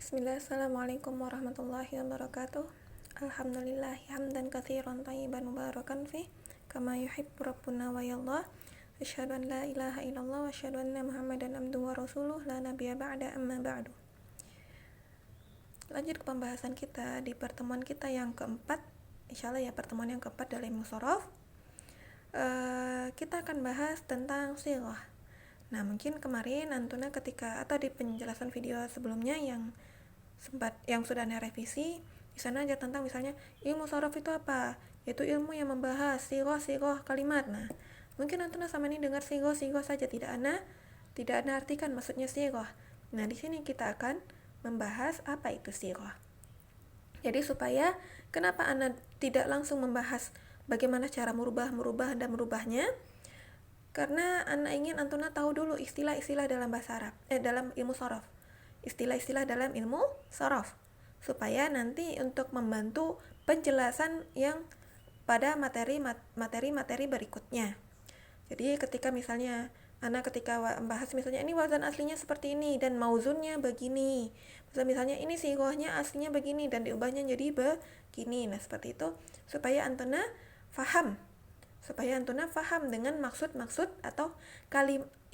Bismillah, Assalamualaikum warahmatullahi wabarakatuh. Alhamdulillah, hamdan katsiran thayyiban mubarakan fih, kama yuhibbu rabbuna wa yallah. Asyhadu an la ilaha illallah wa asyhadu anna Muhammadan abduhu wa rasuluh, la nabiyya ba'da, amma ba'du. Lanjut ke pembahasan kita di pertemuan kita yang keempat, insyaallah ya, pertemuan yang keempat dalam ilmu shorof. Kita akan bahas tentang sighah. Nah, mungkin kemarin Antuna ketika atau di penjelasan video sebelumnya yang sudah Anda revisi, di sana aja tentang misalnya ilmu shorof itu apa? Yaitu ilmu yang membahas sighah kalimat. Nah, mungkin Antuna sama ini dengar sighah saja, tidak Anda artikan maksudnya sighah. Nah, di sini kita akan membahas apa itu sighah. Jadi supaya kenapa Anda tidak langsung membahas bagaimana cara merubah dan merubahnya? Karena Anda ingin Antuna tahu dulu istilah-istilah dalam bahasa Arab, dalam ilmu shorof. Istilah-istilah dalam ilmu shorof, supaya nanti untuk membantu penjelasan yang pada materi berikutnya. Jadi ketika misalnya ketika membahas misalnya ini wazan aslinya seperti ini dan mauzunnya begini, misalnya ini sighahnya aslinya begini dan diubahnya jadi begini. Nah, seperti itu supaya Antuna faham dengan maksud-maksud atau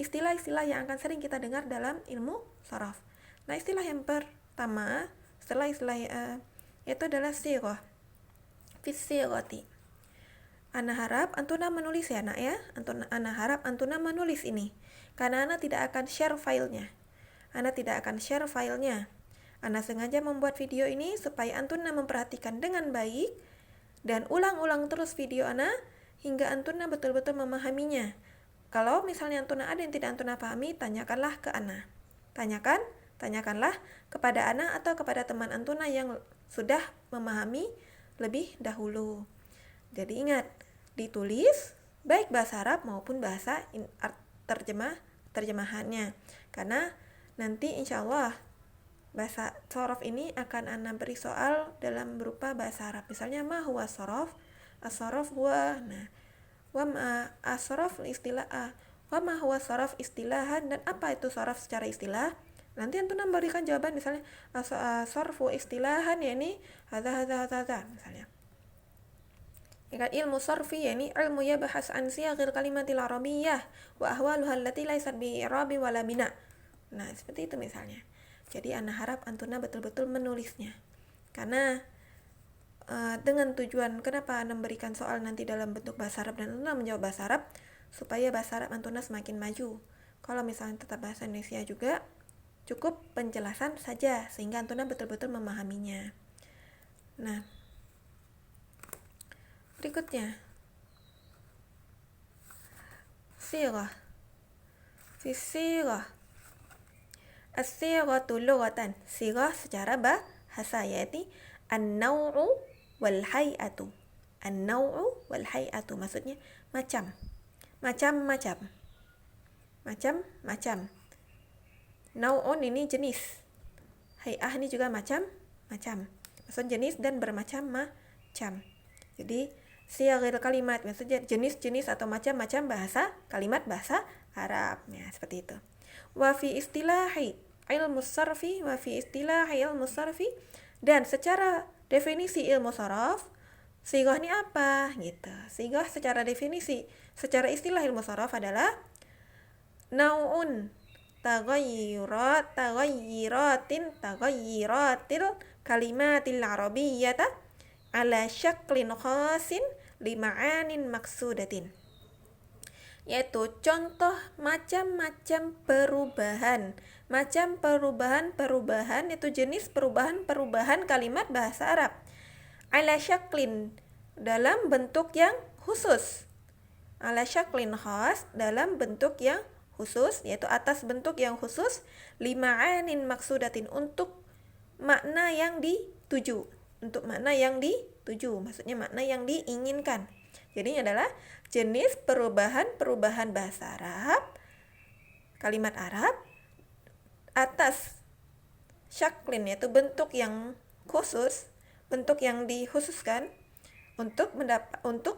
istilah-istilah yang akan sering kita dengar dalam ilmu shorof. Nah, istilah yang pertama setelah istilah itu adalah sighah. Fisighati. Ana harap Antuna menulis ya, Nak ya. Ana harap Antuna menulis ini. Karena Ana tidak akan share filenya. Ana sengaja membuat video ini supaya Antuna memperhatikan dengan baik dan ulang-ulang terus video Ana hingga Antuna betul-betul memahaminya. Kalau misalnya Antuna ada yang tidak Antuna pahami, tanyakanlah ke Ana. Tanyakanlah kepada Ana atau kepada teman Antuna yang sudah memahami lebih dahulu. Jadi ingat, ditulis baik bahasa Arab maupun bahasa terjemahannya. Karena nanti insya Allah bahasa shorof ini akan Ana beri soal dalam berupa bahasa Arab. Misalnya ma huwa shorof, as-shorof huwa, nah, wa ma as-shorof istilah wa ma huwa shorof istilahan, dan apa itu shorof secara istilah. Nanti Antuna memberikan jawaban misalnya as-shorfu istilahan yakni hadza misalnya. Ingat, ilmu sorfi yakni ilmu yabahas an siyaghil kalimatil arabiyyah wa ahwaluha allati laysat bi i'rabi wala bina. Nah, seperti itu misalnya. Jadi Ana harap Antuna betul-betul menulisnya. Karena dengan tujuan kenapa Ana memberikan soal nanti dalam bentuk bahasa Arab dan Antuna menjawab bahasa Arab, supaya bahasa Arab Antuna semakin maju. Kalau misalnya tetap bahasa Indonesia juga, cukup penjelasan saja sehingga Antuna betul-betul memahaminya. Nah, berikutnya sighah. Fisighah. As-sighatu lughatan. Sighah secara bahasa yaitu an-naw'u wal hay'atu. An-naw'u wal hay'atu maksudnya macam. Nau'un ini jenis. Hay'ah ini juga macam. Maksud jenis dan bermacam-macam. Jadi siyaghil kalimat maksudnya jenis-jenis atau macam-macam kalimat bahasa Arab. Ya, seperti itu. Wa fi istilahi ilmu sarfi dan secara definisi ilmu shorof, sighah ini apa? Gitu. Sighah secara definisi, secara istilah ilmu shorof adalah nau'un taghayyiratil kalimatil arabiyyata ala syaklin khasin lima'anin maksudatin. Yaitu contoh macam-macam perubahan itu jenis perubahan kalimat bahasa Arab. Ala syaklin dalam bentuk yang khusus. Ala syaklin khas dalam bentuk yang khusus, yaitu atas bentuk yang khusus, lima'anin maksudatin untuk makna yang dituju. Maksudnya makna yang diinginkan. Jadi ini adalah jenis perubahan bahasa Arab, kalimat Arab atas syaklin, yaitu bentuk yang khusus, bentuk yang dikhususkan untuk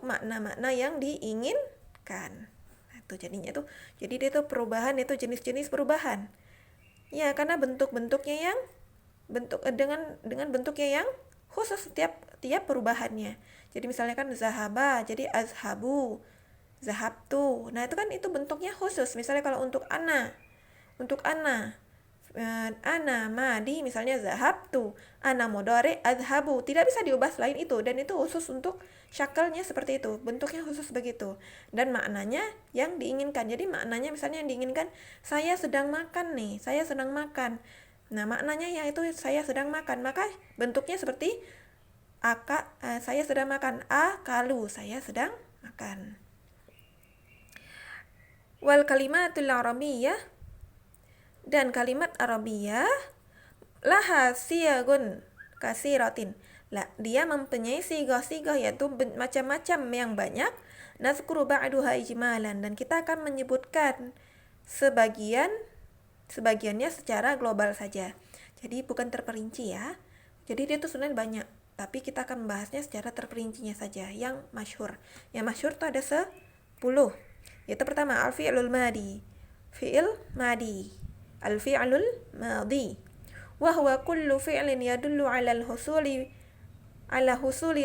makna-makna yang diinginkan. Itu jadinya tuh, jadi dia tuh perubahan itu jenis-jenis perubahan ya, karena bentuk-bentuknya yang dengan bentuknya yang khusus tiap perubahannya. Jadi misalnya kan zahaba, jadi azhabu, zahabtu. Nah, itu bentuknya khusus. Misalnya kalau untuk ana madi misalnya zahabtu, ana mudhari azhabu, tidak bisa diubah selain itu, dan itu khusus untuk syakalnya seperti itu, bentuknya khusus begitu, dan maknanya yang diinginkan. Jadi maknanya misalnya yang diinginkan, saya sedang makan nih, saya sedang makan. Nah, maknanya yaitu saya sedang makan, maka bentuknya seperti saya sedang makan, akalu, saya sedang makan. Wal kalimatul arabiyyah, dan kalimat Arabiyah laha siyagun kasiratin. Dia mempunyai sigah-sigah, yaitu macam-macam yang banyak. Nazkuru ba'duha ijmalan, dan kita akan menyebutkan sebagiannya secara global saja. Jadi bukan terperinci ya. Jadi dia itu sebenarnya banyak, tapi kita akan membahasnya secara terperincinya saja yang masyhur. Yang masyhur itu ada 10. Yaitu pertama al-fi'lul madi. Fi'il madi. Al-fi'lul madi. Wa huwa kullu fi'lin yadullu 'ala husuli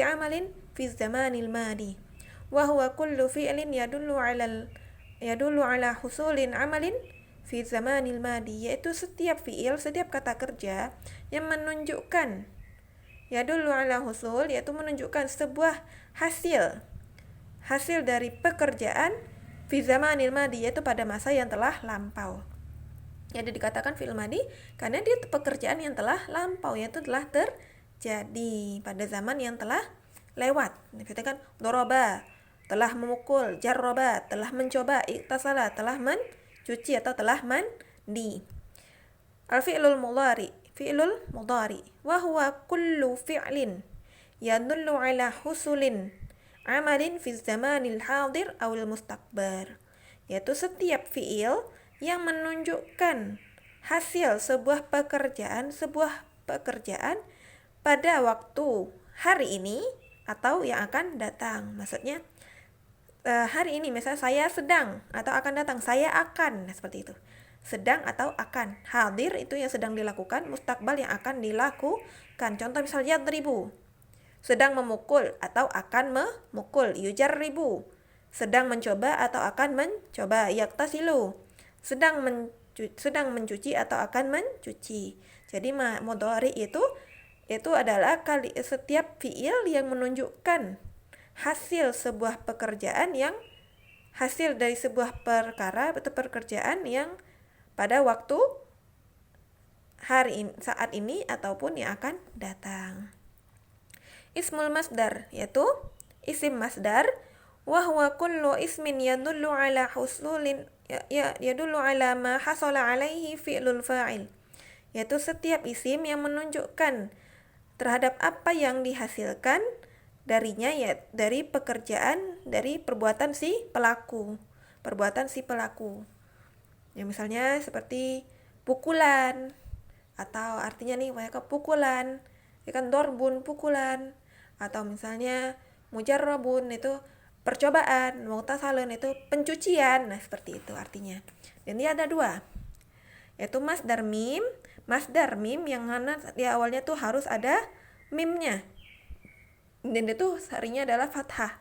'amalin fi zamanil madi. Wa huwa kullu fi'lin yadullu 'ala husulin 'amalin fi zamanil madi, yaitu setiap fi'il, setiap kata kerja yang menunjukkan yadullu 'ala husul, yaitu menunjukkan sebuah hasil dari pekerjaan fi zamanil madi, yaitu pada masa yang telah lampau. Jadi dikatakan fi'il madi karena dia pekerjaan yang telah lampau, yaitu telah terjadi pada zaman yang telah lewat. Dikatakan doroba, telah memukul, jarroba, telah mencoba, iktasala, telah mencuci atau telah mandi. Al-fi'lul mudhari wa huwa kullu fi'lin yadullu ala husulin amalin fi zamanil hadir awil mustaqbar, yaitu setiap fi'il yang menunjukkan hasil sebuah pekerjaan pada waktu hari ini atau yang akan datang. Maksudnya hari ini misalnya saya sedang atau akan datang, saya akan, nah, seperti itu. Sedang atau akan. Hadir itu yang sedang dilakukan, mustakbal yang akan dilakukan. Contoh misalnya yadribu, sedang memukul atau akan memukul. Yujarribu, sedang mencoba atau akan mencoba. Yaktasilu, sedang mencuci atau akan mencuci. Jadi mudhari itu adalah setiap fiil yang menunjukkan hasil sebuah pekerjaan, yang hasil dari sebuah perkara atau pekerjaan yang pada waktu saat ini ataupun yang akan datang. Ismul masdar, yaitu isim masdar, wa huwa kullu ismin yadullu ala husulin yadullu ala ma hasala alaihi fi'lul fa'il, yaitu setiap isim yang menunjukkan terhadap apa yang dihasilkan darinya, ya dari perbuatan si pelaku. Ya misalnya seperti pukulan, atau artinya nih mereka pukulan, ya kan, dorbun pukulan, atau misalnya mujarrabun itu percobaan, mughtasalun itu pencucian. Nah, seperti itu artinya. Dan dia ada 2, yaitu masdar mim yang mana di awalnya tuh harus ada mimnya, dan itu harinya adalah fathah,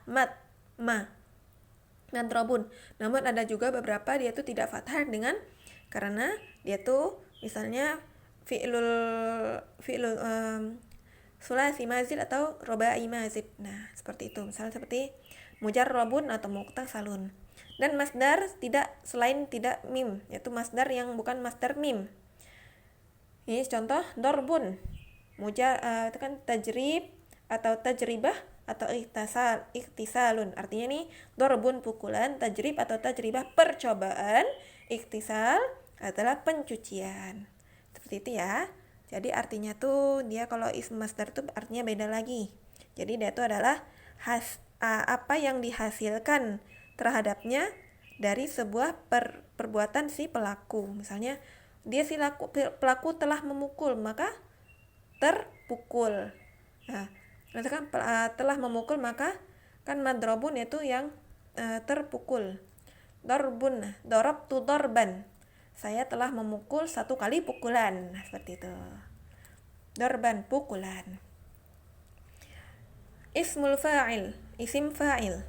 madrabun. Namun ada juga beberapa dia tuh tidak fathah karena dia tuh misalnya fi'lul sulasi mazid atau robai mazid. Nah, seperti itu. Misalnya seperti mujarrabun atau mughtasalun. Dan masdar tidak mim, yaitu masdar yang bukan masdar mim. Ini contoh dorbun, itu kan tajrib atau tajribah atau iktisalun. Artinya nih dorbun pukulan, tajrib atau tajribah percobaan, iktisal adalah pencucian. Seperti itu ya. Jadi artinya tuh dia kalau ism masdar tuh artinya beda lagi. Jadi dia tuh adalah apa yang dihasilkan terhadapnya dari sebuah perbuatan si pelaku. Misalnya dia pelaku telah memukul, maka terpukul. Nah, kan telah memukul, maka kan madrobun itu yang terpukul. Dorbun, dorabtu dorban, saya telah memukul 1 kali pukulan. Nah, seperti itu. darban, pukulan. Ismul fa'il, isim fa'il.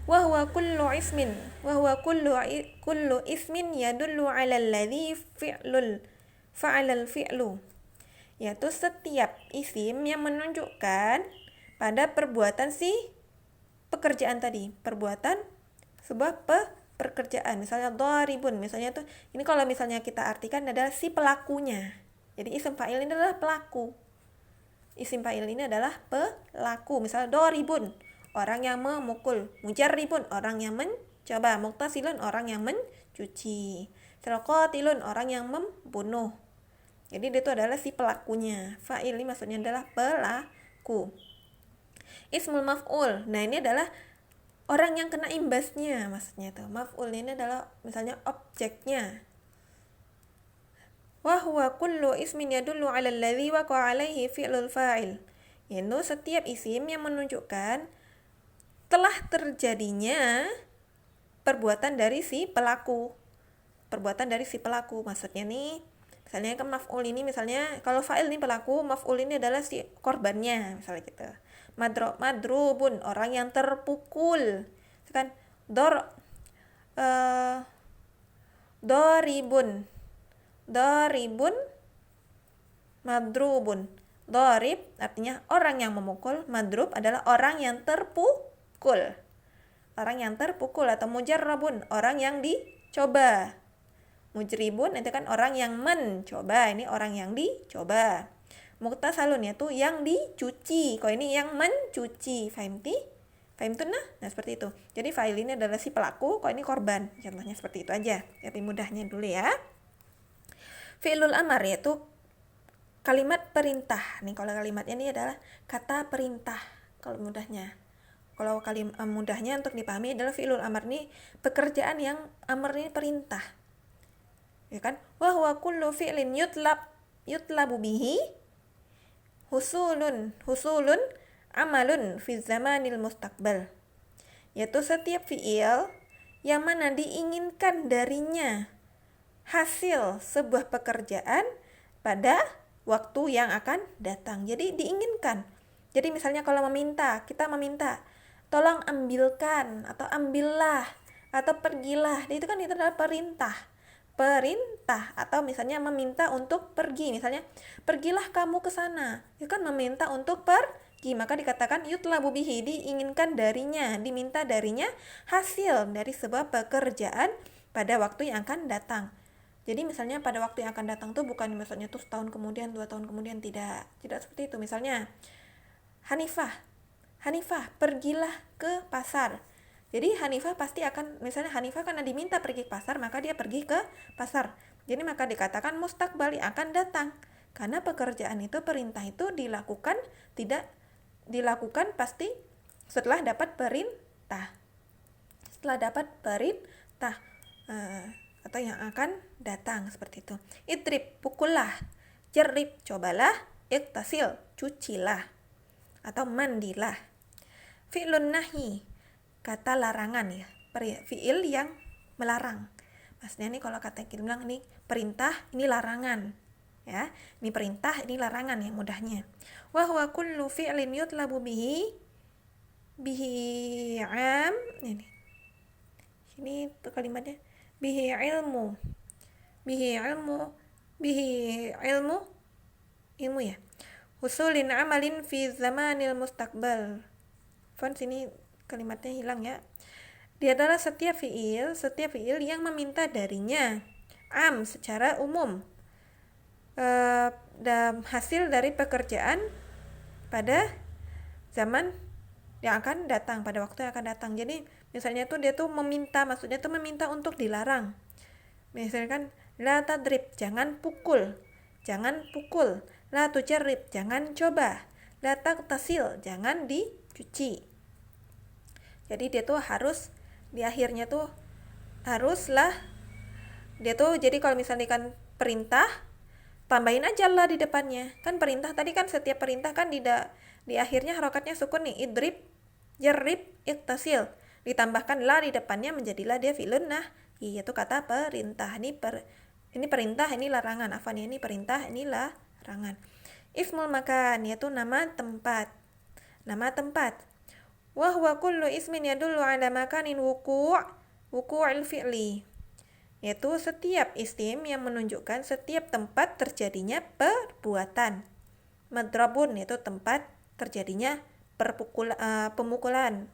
Wahwa kullu ismin yadullu 'ala alladhi fa'alal fi'lu. Yaitu setiap isim yang menunjukkan pada perbuatan si pekerjaan tadi, perbuatan sebuah pekerjaan. Misalnya dharibun, misalnya tuh ini kalau misalnya kita artikan adalah si pelakunya. Jadi isim fa'il ini adalah pelaku. Isim fa'il ini adalah pelaku. Misalnya dharibun, orang yang memukul. Mujarribun, orang yang mencoba. Muqtasilun, orang yang mencuci. Qatilun, orang yang membunuh. Jadi itu adalah si pelakunya. Fa'il ini maksudnya adalah pelaku. Ismul maf'ul, nah ini adalah orang yang kena imbasnya, maksudnya tuh. Maf'ul ini adalah misalnya objeknya. Wahwa kullu ismin yadullu 'ala alladhi waqa'a 'alaihi fi'lul fa'il. Yaitu setiap isim yang menunjukkan telah terjadinya perbuatan dari si pelaku. Perbuatan dari si pelaku, maksudnya nih, misalnya kan maf'ul ini, misalnya kalau fa'il ini pelaku, maf'ul ini adalah si korbannya, misalnya gitu. Madrubun, orang yang terpukul. Itu kan Doribun, madrubun. Dorib artinya orang yang memukul, madrub adalah orang yang terpukul. Orang yang terpukul. Atau mujarrabun, orang yang dicoba. Mujribun itu kan orang yang mencoba, ini orang yang dicoba. Muqtasalun itu yang dicuci, kalau ini yang mencuci. Fahimtuna? Nah seperti itu. Jadi fa'il ini adalah si pelaku, kalau ini korban. Contohnya seperti itu aja. Jadi mudahnya dulu ya. Fi'lul amar yaitu kalimat perintah. Nih kalau kalimatnya ini adalah kata perintah. Kalau mudahnya. Kalau mudahnya untuk dipahami adalah fi'lul amar ini pekerjaan yang amar ini perintah. Ya kan? Wa huwa kullu fi'lin yutlabu bihi husulun amalun fi zamanil mustaqbal. Yaitu setiap fi'il yang mana diinginkan darinya hasil sebuah pekerjaan pada waktu yang akan datang. Jadi diinginkan. Jadi misalnya kalau kita meminta, tolong ambilkan, atau ambillah, atau pergilah. Itu kan itu adalah perintah. Atau misalnya meminta untuk pergi. Misalnya, pergilah kamu ke sana. Itu kan meminta untuk pergi. Maka dikatakan yutlabu bihi, diinginkan darinya, diminta darinya hasil dari sebuah pekerjaan pada waktu yang akan datang. Jadi misalnya pada waktu yang akan datang tuh bukan maksudnya tuh setahun kemudian, 2 tahun kemudian, tidak seperti itu. Misalnya Hanifah, pergilah ke pasar. Jadi Hanifah pasti akan, misalnya Hanifah karena diminta pergi ke pasar, maka dia pergi ke pasar. Jadi maka dikatakan mustaqbali, akan datang. Karena pekerjaan itu, perintah itu tidak dilakukan pasti setelah dapat perintah. Atau yang akan datang, seperti itu. Idrib, pukullah. Jarib, cobalah. Iktasil, cucilah. Atau mandilah. Fi'lun nahi, kata larangan ya. Fi'il yang melarang. Maksudnya nih kalau kata kita bilang ini perintah, ini larangan. Ya, ini perintah, ini larangan ya mudahnya. Wa huwa kullu fi'lin yutlabu bihi am. Ini tuh kalimatnya. Bihi ilmu ya. Husulin amalin fi zamanil mustaqbal. Sini kalimatnya hilang ya. Dia adalah setiap fi'il yang meminta darinya secara umum hasil dari pekerjaan pada zaman yang akan datang, pada waktu yang akan datang. Jadi misalnya tuh dia tuh meminta, maksudnya tuh meminta untuk dilarang. Misalkan la tadrib, jangan pukul. La tujarrib, jangan coba. La taqtasil, jangan dicuci. Jadi dia tuh harus di akhirnya tuh haruslah dia tuh, jadi kalau misalnya kan perintah, tambahin aja lah di depannya. Kan perintah tadi kan, setiap perintah kan di akhirnya harokatnya sukun nih. Idrib, jarrib, iqtasil. Ditambahkan la di depannya, menjadilah dia fi'lun nahi, itu kata perintah. Ini perintah, ini larangan. Ini perintah, ini larangan. Ismul makan, yaitu nama tempat. Nama tempat. Wa huwa kullu ismin yadullu ala makanin wuqu'il fi'li. Yaitu setiap isim yang menunjukkan setiap tempat terjadinya perbuatan. Madrabun, yaitu tempat terjadinya pemukulan.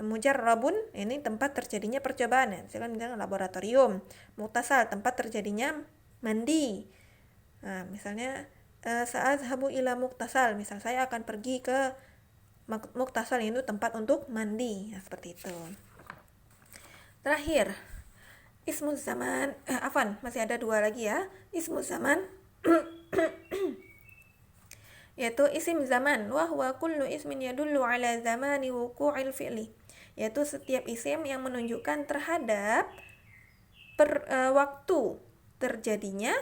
Mujarrabun, ini tempat terjadinya percobaan. Misalnya laboratorium. Muktasal, tempat terjadinya mandi. Nah, misalnya sa'adhabu ila muktasal, misal saya akan pergi ke muktasal, itu tempat untuk mandi. Nah, seperti itu. Terakhir, ismu zaman, masih ada 2 lagi ya. Ismu zaman yaitu isim zaman, wa huwa kullu ismin yadullu ala zamani wuqu'il fi'li, yaitu setiap isim yang menunjukkan terhadap waktu terjadinya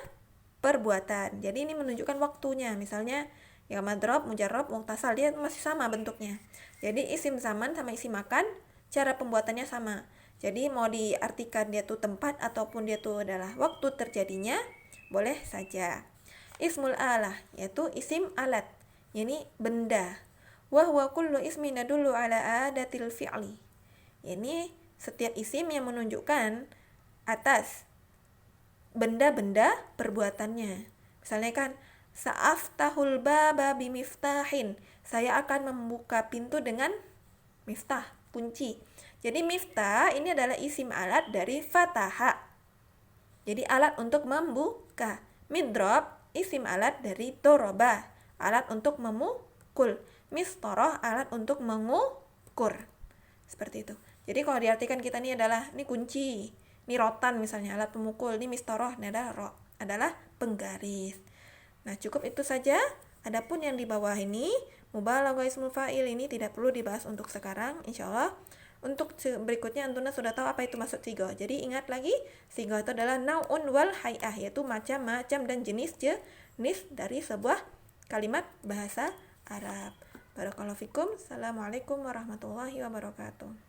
perbuatan. Jadi ini menunjukkan waktunya. Misalnya ya madrob, mujarrob, muktasal, dia masih sama bentuknya. Jadi isim zaman sama isim makan cara pembuatannya sama. Jadi mau diartikan dia tuh tempat ataupun dia tuh adalah waktu terjadinya, boleh saja. Ismul alah, yaitu isim alat, ini benda. Wa huwa kullu ismin yadullu ala adatil fi'li. Ini setiap isim yang menunjukkan atas benda-benda perbuatannya. Misalnya kan, sa'aftahul baba bimiftahin, saya akan membuka pintu dengan miftah, kunci. Jadi miftah ini adalah isim alat dari fataha. Jadi alat untuk membuka. Midrob isim alat dari doroba, alat untuk memukul. Mistoroh alat untuk mengukur. Seperti itu. Jadi kalau diartikan kita ini adalah ini kunci, ini rotan misalnya alat pemukul, ini mistoroh, ini adalah penggaris. Nah, cukup itu saja. Adapun yang di bawah ini, mubalaghah ismul fa'il, ini tidak perlu dibahas untuk sekarang, insyaallah. Untuk berikutnya Antuna sudah tahu apa itu maksud sigo. Jadi ingat lagi, sigo itu adalah naun wal hay'ah, yaitu macam-macam dan jenis dari sebuah kalimat bahasa Arab. Barakallahu fikum. Assalamualaikum warahmatullahi wabarakatuh.